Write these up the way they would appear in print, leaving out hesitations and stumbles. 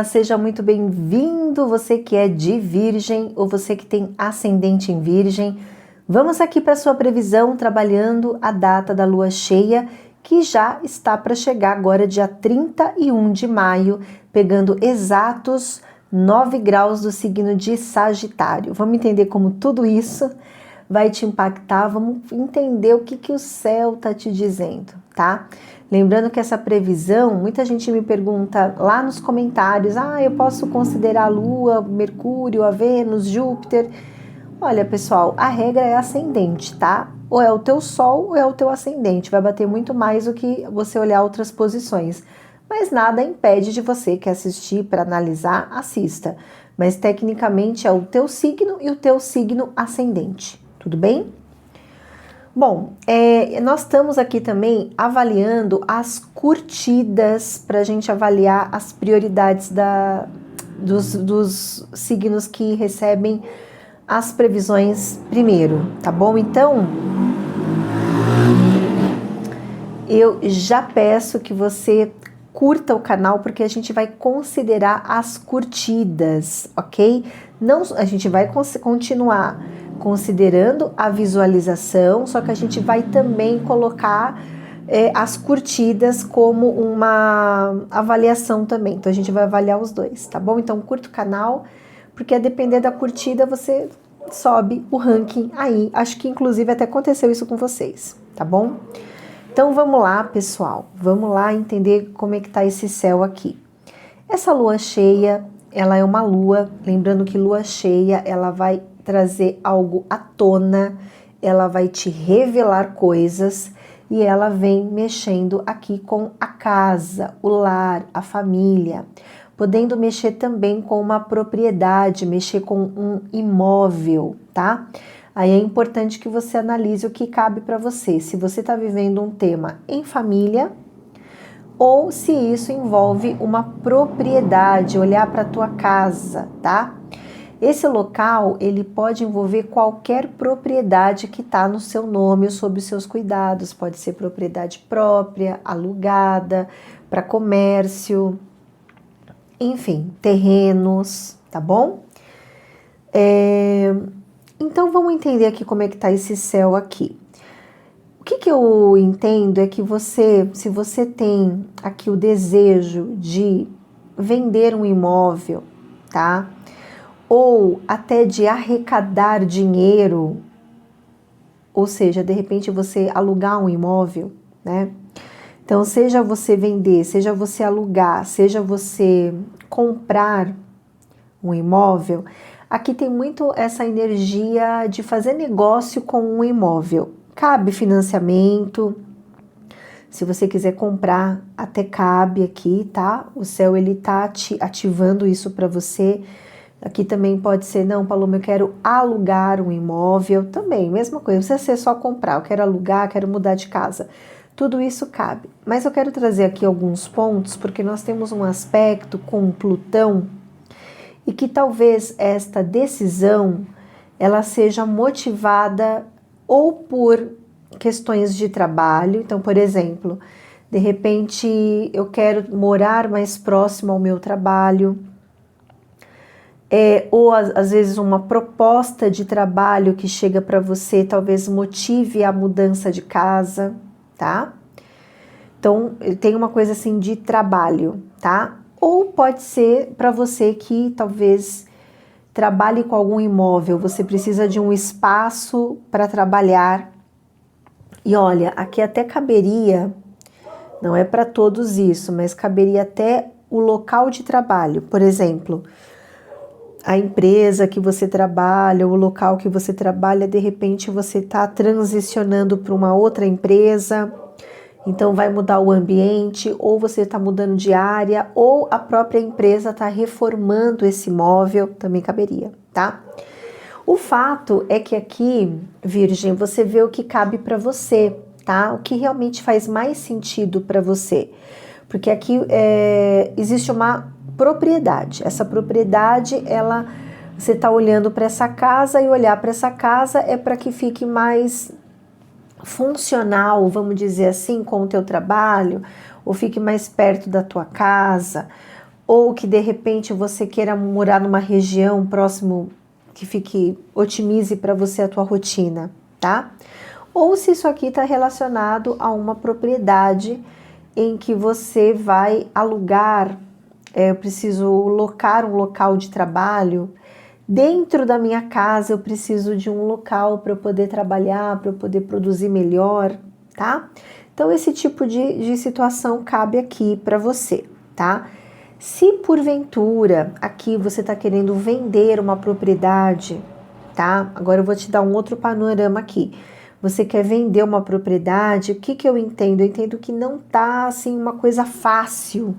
Olá, seja muito bem-vindo, você que é de Virgem ou você que tem ascendente em Virgem. Vamos aqui para a sua previsão, trabalhando a data da lua cheia, que já está para chegar agora, dia 31 de maio, pegando exatos 9 graus do signo de Sagitário. Vamos entender como tudo isso vai te impactar, vamos entender o que o céu está te dizendo, tá? Lembrando que essa previsão, muita gente me pergunta lá nos comentários, eu posso considerar a Lua, Mercúrio, a Vênus, Júpiter? Olha, pessoal, a regra é ascendente, tá? Ou é o teu Sol ou é o teu ascendente, vai bater muito mais do que você olhar outras posições. Mas nada impede de você que assistir para analisar, assista. Mas tecnicamente é o teu signo e o teu signo ascendente, tudo bem? Bom, nós estamos aqui também avaliando as curtidas para a gente avaliar as prioridades dos signos que recebem as previsões primeiro, tá bom? Então, eu já peço que você curta o canal porque a gente vai considerar as curtidas, ok? Não, a gente vai continuar considerando a visualização, só que a gente vai também colocar as curtidas como uma avaliação também. Então a gente vai avaliar os dois, tá bom? Então curta o canal, porque a depender da curtida você sobe o ranking aí. Acho que inclusive até aconteceu isso com vocês, tá bom? Então vamos lá, pessoal, vamos lá entender como é que tá esse céu aqui. Essa lua cheia, ela é uma lua, lembrando que lua cheia, ela vai trazer algo à tona, ela vai te revelar coisas e ela vem mexendo aqui com a casa, o lar, a família, podendo mexer também com uma propriedade, mexer com um imóvel, tá? Aí é importante que você analise o que cabe para você, se você está vivendo um tema em família ou se isso envolve uma propriedade, olhar para a tua casa, tá? Esse local, ele pode envolver qualquer propriedade que está no seu nome ou sob os seus cuidados, pode ser propriedade própria, alugada, para comércio, enfim, terrenos, tá bom? Então vamos entender aqui como é que tá esse céu aqui. O que eu entendo é que se você tem aqui o desejo de vender um imóvel, tá? Ou até de arrecadar dinheiro, ou seja, de repente você alugar um imóvel, né? Então, seja você vender, seja você alugar, seja você comprar um imóvel, aqui tem muito essa energia de fazer negócio com um imóvel. Cabe financiamento, se você quiser comprar, até cabe aqui, tá? O céu, ele tá ativando isso para você. Aqui também pode ser, não, Paloma, eu quero alugar um imóvel, também, mesma coisa, não precisa ser só comprar, eu quero alugar, quero mudar de casa. Tudo isso cabe. Mas eu quero trazer aqui alguns pontos, porque nós temos um aspecto com Plutão e que talvez esta decisão ela seja motivada ou por questões de trabalho. Então, por exemplo, de repente eu quero morar mais próximo ao meu trabalho, ou às vezes uma proposta de trabalho que chega para você talvez motive a mudança de casa, tá? Então, tem uma coisa assim de trabalho, tá? Ou pode ser para você que talvez trabalhe com algum imóvel, você precisa de um espaço para trabalhar. E olha, aqui até caberia, não é para todos isso, mas caberia até o local de trabalho. Por exemplo, a empresa que você trabalha, o local que você trabalha, de repente você está transicionando para uma outra empresa, então vai mudar o ambiente, ou você está mudando de área, ou a própria empresa está reformando esse imóvel, também caberia, tá? O fato é que aqui, Virgem, você vê o que cabe para você, tá? O que realmente faz mais sentido para você. Porque aqui existe uma propriedade. Essa propriedade, você está olhando para essa casa e olhar para essa casa é para que fique mais funcional, vamos dizer assim, com o teu trabalho, ou fique mais perto da tua casa, ou que de repente você queira morar numa região próximo que otimize para você a tua rotina, tá? Ou se isso aqui está relacionado a uma propriedade em que você vai alugar, eu preciso locar um local de trabalho. Dentro da minha casa eu preciso de um local para eu poder trabalhar, para eu poder produzir melhor, tá? Então esse tipo de situação cabe aqui para você, tá? Se porventura aqui você está querendo vender uma propriedade, tá? Agora eu vou te dar um outro panorama aqui. Você quer vender uma propriedade, o que que eu entendo? Eu entendo que não tá assim uma coisa fácil,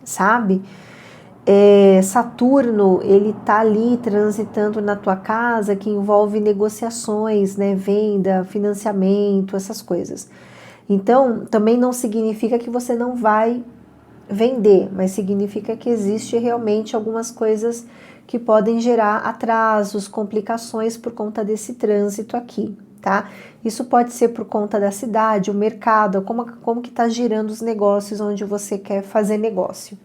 sabe? Saturno, ele tá ali transitando na tua casa, que envolve negociações, né? Venda, financiamento, essas coisas. Então, também não significa que você não vai vender, mas significa que existe realmente algumas coisas que podem gerar atrasos, complicações por conta desse trânsito aqui, tá? Isso pode ser por conta da cidade, o mercado, como que tá girando os negócios onde você quer fazer negócio.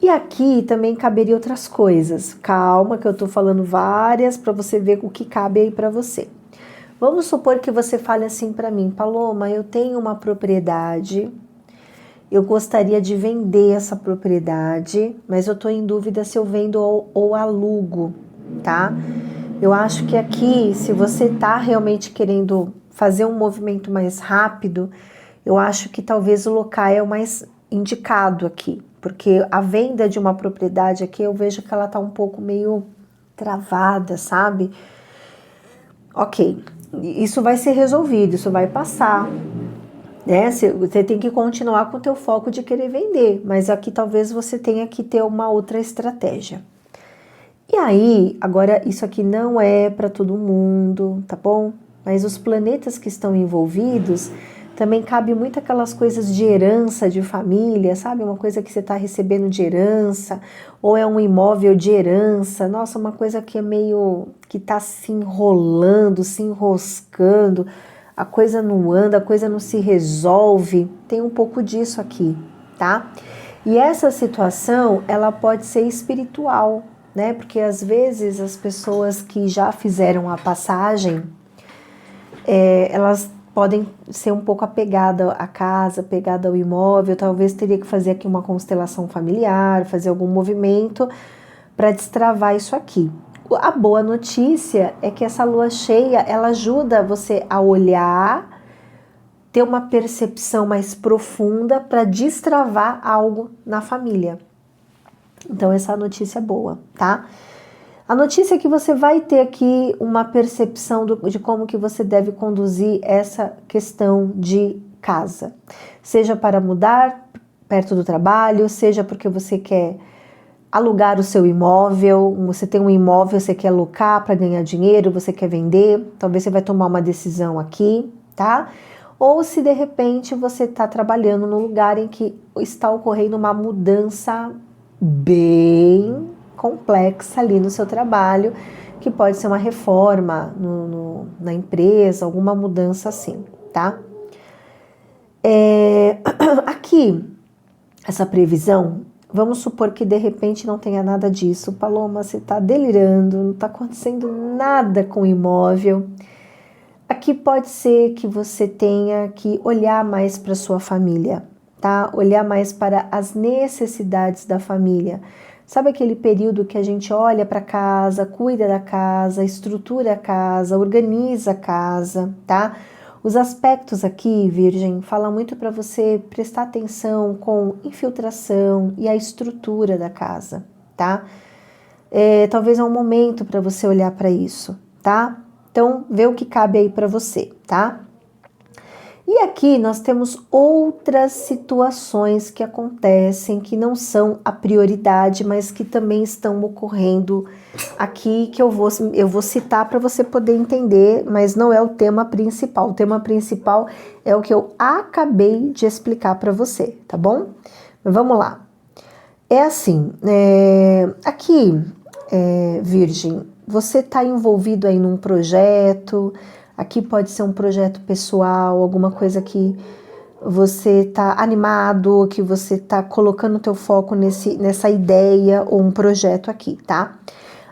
E aqui também caberia outras coisas. Calma que eu tô falando várias para você ver o que cabe aí para você. Vamos supor que você fale assim para mim: Paloma, eu tenho uma propriedade, eu gostaria de vender essa propriedade, mas eu estou em dúvida se eu vendo ou alugo, tá? Eu acho que aqui, se você está realmente querendo fazer um movimento mais rápido, eu acho que talvez o local é o mais indicado aqui, porque a venda de uma propriedade aqui, eu vejo que ela está um pouco meio travada, sabe? Ok, isso vai ser resolvido, isso vai passar, né? Você tem que continuar com o teu foco de querer vender, mas aqui talvez você tenha que ter uma outra estratégia. E aí, agora isso aqui não é para todo mundo, tá bom? Mas os planetas que estão envolvidos, também cabe muito aquelas coisas de herança de família, sabe? Uma coisa que você está recebendo de herança, ou é um imóvel de herança. Nossa, uma coisa que é meio, que está se enrolando, se enroscando, a coisa não anda, a coisa não se resolve. Tem um pouco disso aqui, tá? E essa situação, ela pode ser espiritual, né? Porque às vezes as pessoas que já fizeram a passagem, elas podem ser um pouco apegadas à casa, apegada ao imóvel, talvez teria que fazer aqui uma constelação familiar, fazer algum movimento para destravar isso aqui. A boa notícia é que essa lua cheia, ela ajuda você a olhar, ter uma percepção mais profunda para destravar algo na família. Então essa notícia é boa, tá? A notícia é que você vai ter aqui uma percepção de como que você deve conduzir essa questão de casa. Seja para mudar perto do trabalho, seja porque você quer alugar o seu imóvel, você tem um imóvel, você quer alocar para ganhar dinheiro, você quer vender, talvez você vai tomar uma decisão aqui, tá? Ou se de repente você está trabalhando num lugar em que está ocorrendo uma mudança bem complexa ali no seu trabalho, que pode ser uma reforma na empresa, alguma mudança assim, tá? Aqui, essa previsão, vamos supor que de repente não tenha nada disso. Paloma, você está delirando, não está acontecendo nada com o imóvel. Aqui pode ser que você tenha que olhar mais para sua família, tá? Olhar mais para as necessidades da família. Sabe aquele período que a gente olha para casa, cuida da casa, estrutura a casa, organiza a casa, tá? Os aspectos aqui, Virgem, falam muito para você prestar atenção com infiltração e a estrutura da casa, tá? Talvez é um momento para você olhar para isso, tá? Então, vê o que cabe aí para você, tá? E aqui nós temos outras situações que acontecem, que não são a prioridade, mas que também estão ocorrendo aqui, que eu vou citar para você poder entender, mas não é o tema principal. O tema principal é o que eu acabei de explicar para você, tá bom? Mas vamos lá. É assim, aqui, Virgem, você está envolvido aí num projeto. Aqui pode ser um projeto pessoal, alguma coisa que você tá animado, que você tá colocando o teu foco nessa ideia ou um projeto aqui, tá?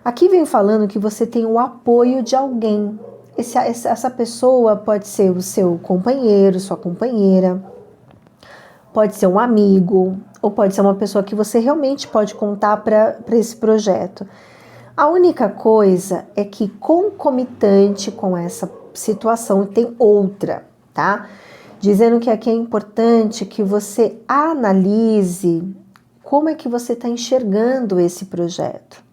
Aqui vem falando que você tem o apoio de alguém. Essa pessoa pode ser o seu companheiro, sua companheira, pode ser um amigo, ou pode ser uma pessoa que você realmente pode contar para esse projeto. A única coisa é que concomitante com essa situação tem outra, tá? Dizendo que aqui é importante que você analise como é que você está enxergando esse projeto.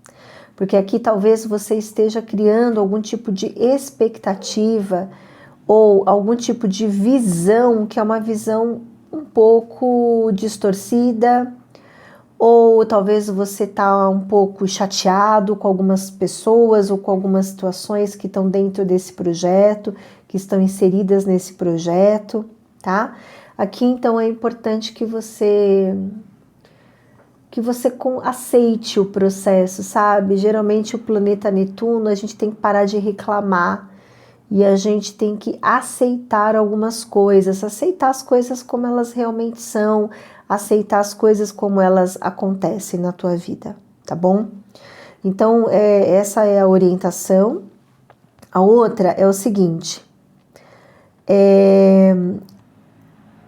Porque aqui talvez você esteja criando algum tipo de expectativa ou algum tipo de visão que é uma visão um pouco distorcida, ou talvez você está um pouco chateado com algumas pessoas ou com algumas situações que estão dentro desse projeto, que estão inseridas nesse projeto, tá? Aqui então é importante que você aceite o processo, sabe? Geralmente o planeta Netuno, a gente tem que parar de reclamar e a gente tem que aceitar algumas coisas, aceitar as coisas como elas realmente são, aceitar as coisas como elas acontecem na tua vida, tá bom? Então, essa é a orientação. A outra é o seguinte,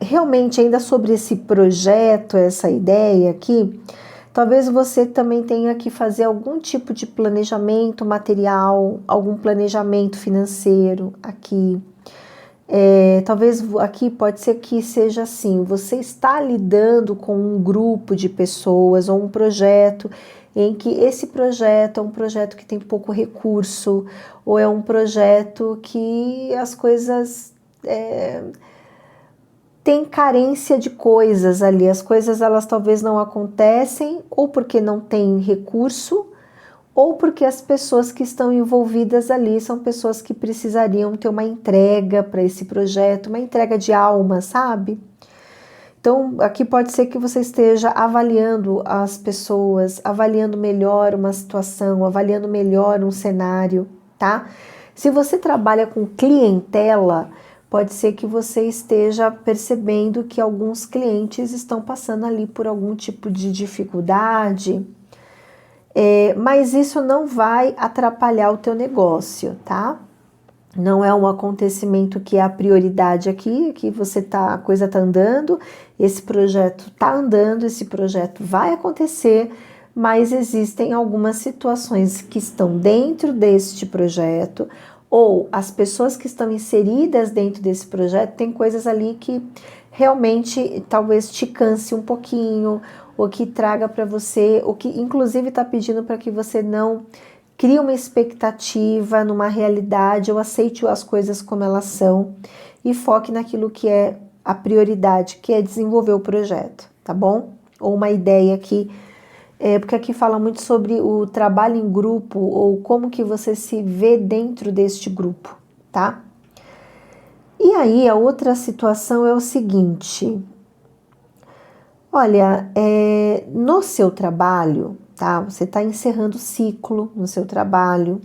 realmente ainda sobre esse projeto, essa ideia aqui, talvez você também tenha que fazer algum tipo de planejamento material, algum planejamento financeiro aqui. Talvez aqui pode ser que seja assim, você está lidando com um grupo de pessoas ou um projeto em que esse projeto é um projeto que tem pouco recurso ou é um projeto que as coisas tem carência de coisas ali, as coisas elas talvez não acontecem ou porque não tem recurso ou porque as pessoas que estão envolvidas ali são pessoas que precisariam ter uma entrega para esse projeto, uma entrega de alma, sabe? Então, aqui pode ser que você esteja avaliando as pessoas, avaliando melhor uma situação, avaliando melhor um cenário, tá? Se você trabalha com clientela, pode ser que você esteja percebendo que alguns clientes estão passando ali por algum tipo de dificuldade, mas isso não vai atrapalhar o teu negócio, tá? Não é um acontecimento que é a prioridade aqui, que a coisa tá andando, esse projeto tá andando, esse projeto vai acontecer, mas existem algumas situações que estão dentro deste projeto, ou as pessoas que estão inseridas dentro desse projeto, tem coisas ali que realmente talvez te canse um pouquinho, ou que traga para você, ou que inclusive está pedindo para que você não crie uma expectativa numa realidade, ou aceite as coisas como elas são e foque naquilo que é a prioridade, que é desenvolver o projeto, tá bom? Ou uma ideia que porque aqui fala muito sobre o trabalho em grupo ou como que você se vê dentro deste grupo, tá? E aí a outra situação é o seguinte, olha, no seu trabalho, tá? Você está encerrando o ciclo no seu trabalho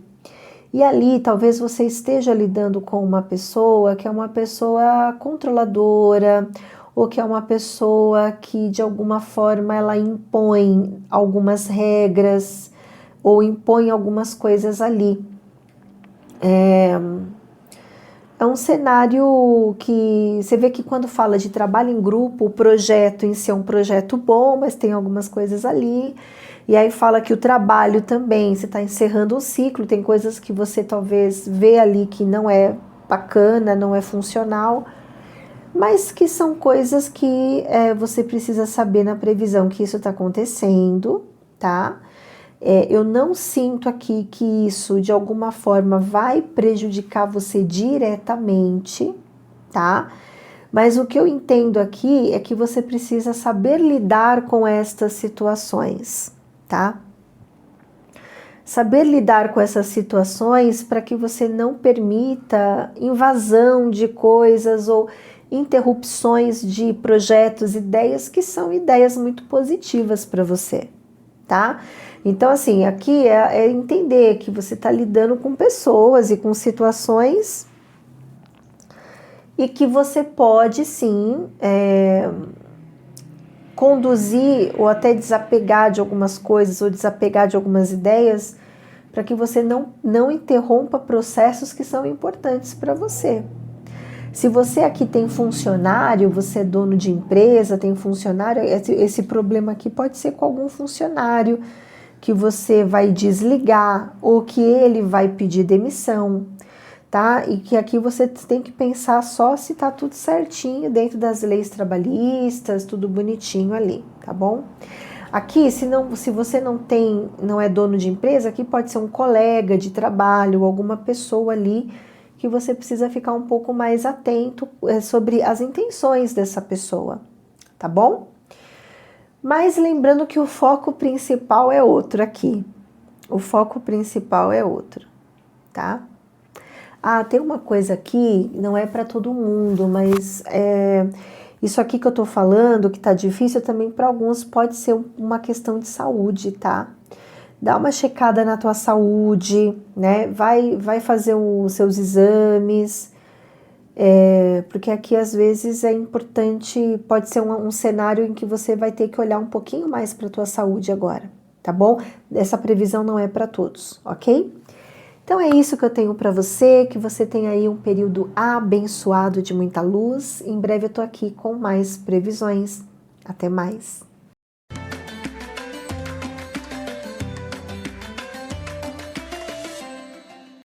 e ali talvez você esteja lidando com uma pessoa que é uma pessoa controladora ou que é uma pessoa que de alguma forma ela impõe algumas regras ou impõe algumas coisas ali. É um cenário que você vê que quando fala de trabalho em grupo, o projeto em si é um projeto bom, mas tem algumas coisas ali. E aí fala que o trabalho também, você está encerrando um ciclo, tem coisas que você talvez vê ali que não é bacana, não é funcional, mas que são coisas que você precisa saber na previsão que isso está acontecendo, tá? Eu não sinto aqui que isso de alguma forma vai prejudicar você diretamente, tá? Mas o que eu entendo aqui é que você precisa saber lidar com estas situações, tá? Saber lidar com essas situações para que você não permita invasão de coisas ou interrupções de projetos, ideias que são ideias muito positivas para você, tá? Então, assim, aqui é entender que você está lidando com pessoas e com situações e que você pode sim conduzir ou até desapegar de algumas coisas ou desapegar de algumas ideias para que você não interrompa processos que são importantes para você. Se você aqui tem funcionário, você é dono de empresa, tem funcionário, esse problema aqui pode ser com algum funcionário que você vai desligar ou que ele vai pedir demissão, tá? E que aqui você tem que pensar só se tá tudo certinho dentro das leis trabalhistas, tudo bonitinho ali, tá bom? Aqui, se você não é dono de empresa, aqui pode ser um colega de trabalho, alguma pessoa ali que você precisa ficar um pouco mais atento sobre as intenções dessa pessoa, tá bom? Mas lembrando que o foco principal é outro aqui. O foco principal é outro, tá? Ah, tem uma coisa aqui, não é para todo mundo, mas isso aqui que eu tô falando, que tá difícil, também para alguns pode ser uma questão de saúde, tá? Dá uma checada na tua saúde, né? Vai fazer os seus exames, porque aqui às vezes é importante, pode ser um cenário em que você vai ter que olhar um pouquinho mais para a tua saúde agora, tá bom? Essa previsão não é para todos, ok? Então é isso que eu tenho para você, que você tenha aí um período abençoado de muita luz. Em breve eu tô aqui com mais previsões. Até mais!